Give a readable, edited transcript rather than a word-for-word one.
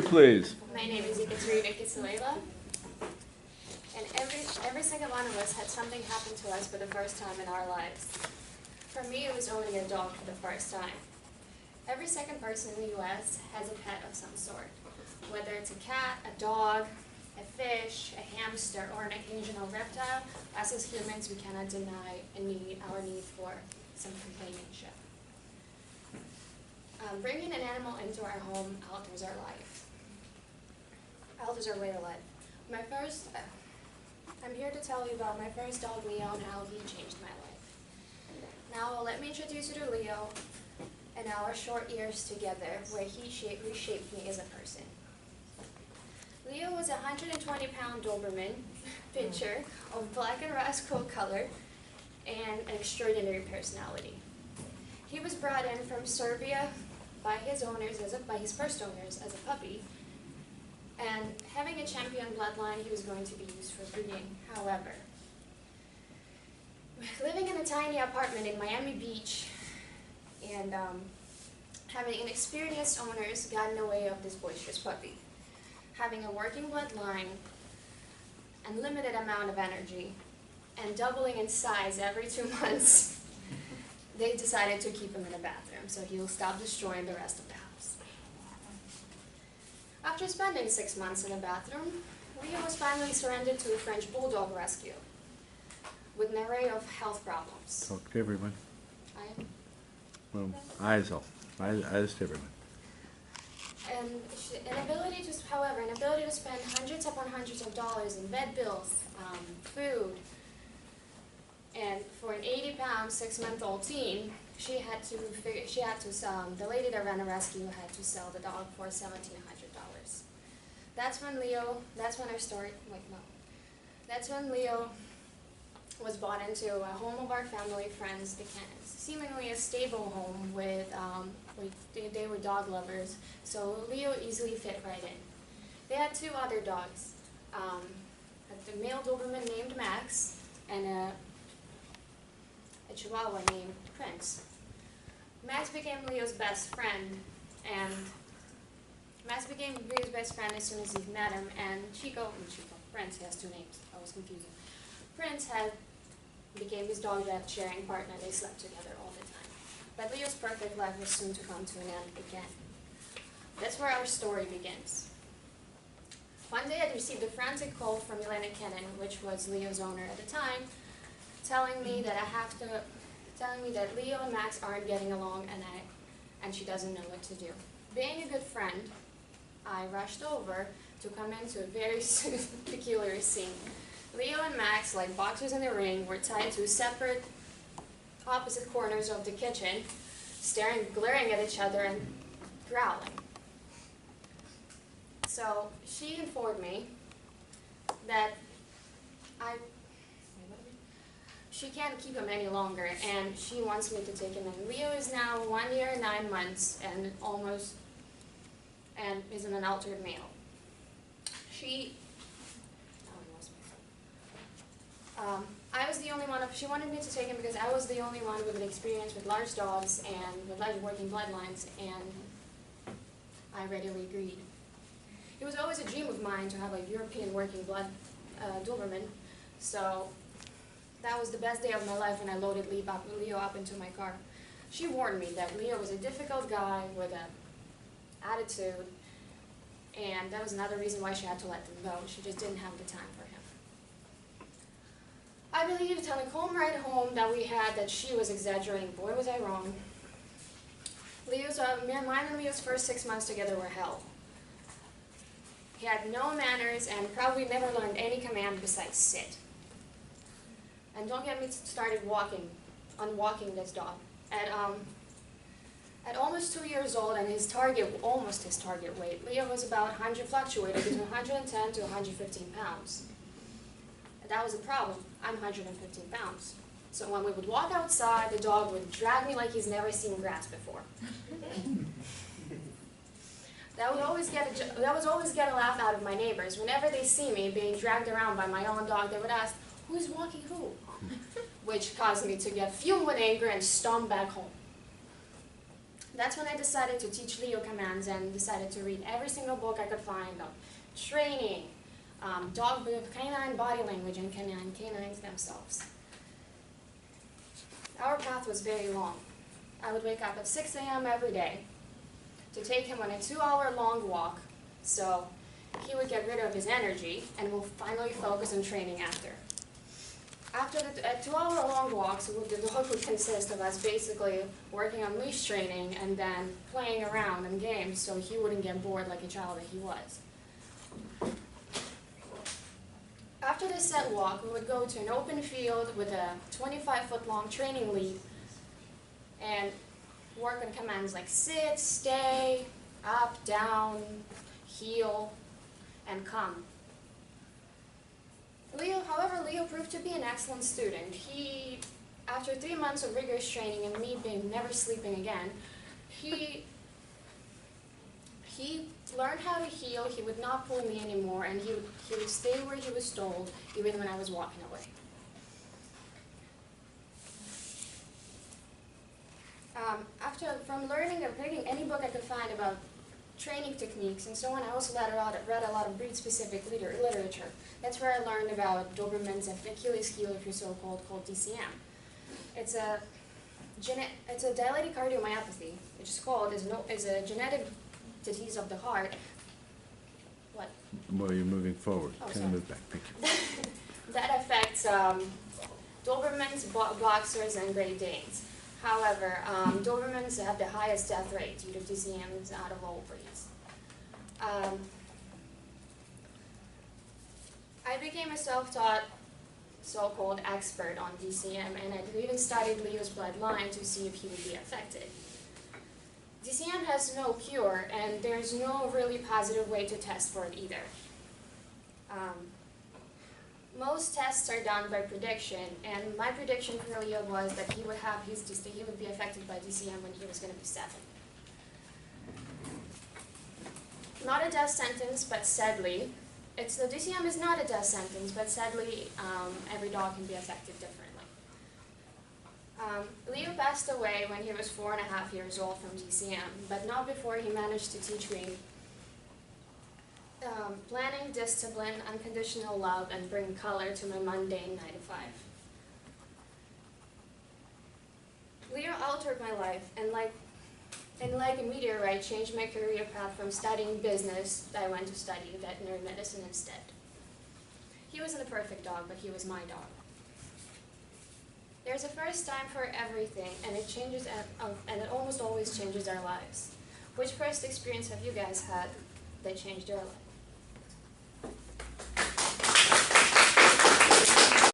you, please? My name is Introductory and every single one of us had something happen to us for the first time in our lives. For me, it was owning a dog for the first time. Every second person in the U.S. has a pet of some sort, whether it's a cat, a dog, a fish, a hamster, or an occasional reptile. Us as humans, we cannot deny our need for some companionship. Bringing an animal into our home alters our life, alters our way of life. I'm here to tell you about my first dog, Leo, and how he changed my life. Now, let me introduce you to Leo and our short years together, where he reshaped me as a person. Leo was a 120-pound Doberman pinscher of black and rascal color and an extraordinary personality. He was brought in from Serbia by his first owners as a puppy, and having a champion bloodline, he was going to be used for breeding. However, living in a tiny apartment in Miami Beach and having inexperienced owners got in the way of this boisterous puppy. Having a working bloodline, unlimited amount of energy, and doubling in size every 2 months, they decided to keep him in a bathroom so he'll stop destroying the rest of the house. After spending 6 months in a bathroom, Leo was finally surrendered to a French bulldog rescue with an array of health problems. Talk to everyone. Well, eyes off. Eyes to everyone. And an ability to spend hundreds upon hundreds of dollars in vet bills, food, and for an 80-pound, 6-month-old teen, the lady that ran a rescue had to sell the dog for $1,700. That's when Leo was bought into a home of our family friends, the Cannons. Seemingly a stable home they were dog lovers, so Leo easily fit right in. They had 2 other dogs, a male Doberman named Max and a Chihuahua named Prince. Max became Leo's best friend, as soon as he met him, and Prince, he has 2 names, I was confusing. Prince became his dog bed sharing partner. They slept together all the time. But Leo's perfect life was soon to come to an end again. That's where our story begins. One day I received a frantic call from Elena Kennan, which was Leo's owner at the time, telling me that Leo and Max aren't getting along and she doesn't know what to do. Being a good friend, I rushed over to come into a very peculiar scene. Leo and Max, like boxers in the ring, were tied to separate opposite corners of the kitchen, glaring at each other and growling. So she informed me that she can't keep him any longer, and she wants me to take him in. Leo is now 1 year, 9 months, and is an altered male. She wanted me to take him because I was the only one with an experience with large dogs and with large working bloodlines, and I readily agreed. It was always a dream of mine to have a European working blood Doberman, so that was the best day of my life when I loaded Leo up into my car. She warned me that Leo was a difficult guy with an attitude, and that was another reason why she had to let him go. She just didn't have the time for him. I believed on the calm ride home that we had that she was exaggerating. Boy, was I wrong. Mine and Leo's first 6 months together were hell. He had no manners and probably never learned any command besides sit. And don't get me started walking this dog. At almost 2 years old and almost his target weight, Leo was fluctuated between 110 to 115 pounds. And that was a problem. I'm 115 pounds. So when we would walk outside, the dog would drag me like he's never seen grass before. That would always get a laugh out of my neighbors. Whenever they see me being dragged around by my own dog, they would ask, "Who's walking who?" Which caused me to get fueled with anger and stomp back home. That's when I decided to teach Leo commands and decided to read every single book I could find on training, canine body language, and canines themselves. Our path was very long. I would wake up at 6 a.m. every day to take him on a 2-hour-long walk, so he would get rid of his energy and will finally focus on training after. After the 2-hour-long walks, the dog would consist of us basically working on leash training and then playing around in games so he wouldn't get bored like a child that he was. After the set walk, we would go to an open field with a 25-foot-long training lead and work on commands like sit, stay, up, down, heel, and come. However, Leo proved to be an excellent student. After 3 months of rigorous training and me never sleeping again, he learned how to heel. He would not pull me anymore, and he would stay where he was told, even when I was walking away. From learning and reading any book I could find about training techniques and so on, I also read a lot of breed-specific literature. That's where I learned about Dobermans and Achilles heel, if you're so called DCM. It's a dilated cardiomyopathy, which is a genetic disease of the heart. What? Well, you're moving forward. Oh, Can sorry. you move back? Thank you. That affects Dobermans, Boxers, and Great Danes. However, Dobermans have the highest death rate due to DCMs out of all breeds. I became a self-taught, so-called expert on DCM, and I even studied Leo's bloodline to see if he would be affected. DCM has no cure, and there's no really positive way to test for it either. Most tests are done by prediction, and my prediction for Leo was that he would be affected by DCM when he was going to be 7. Not a death sentence, but sadly, DCM is not a death sentence, but sadly, every dog can be affected differently. Leo passed away when he was 4.5 years old from DCM, but not before he managed to teach me planning, discipline, unconditional love, and bring color to my mundane 9-to-5. Leo altered my life, and like a meteorite, changed my career path from studying business. I went to study veterinary medicine instead. He wasn't a perfect dog, but he was my dog. There's a first time for everything, and it almost always changes our lives. Which first experience have you guys had that changed your life?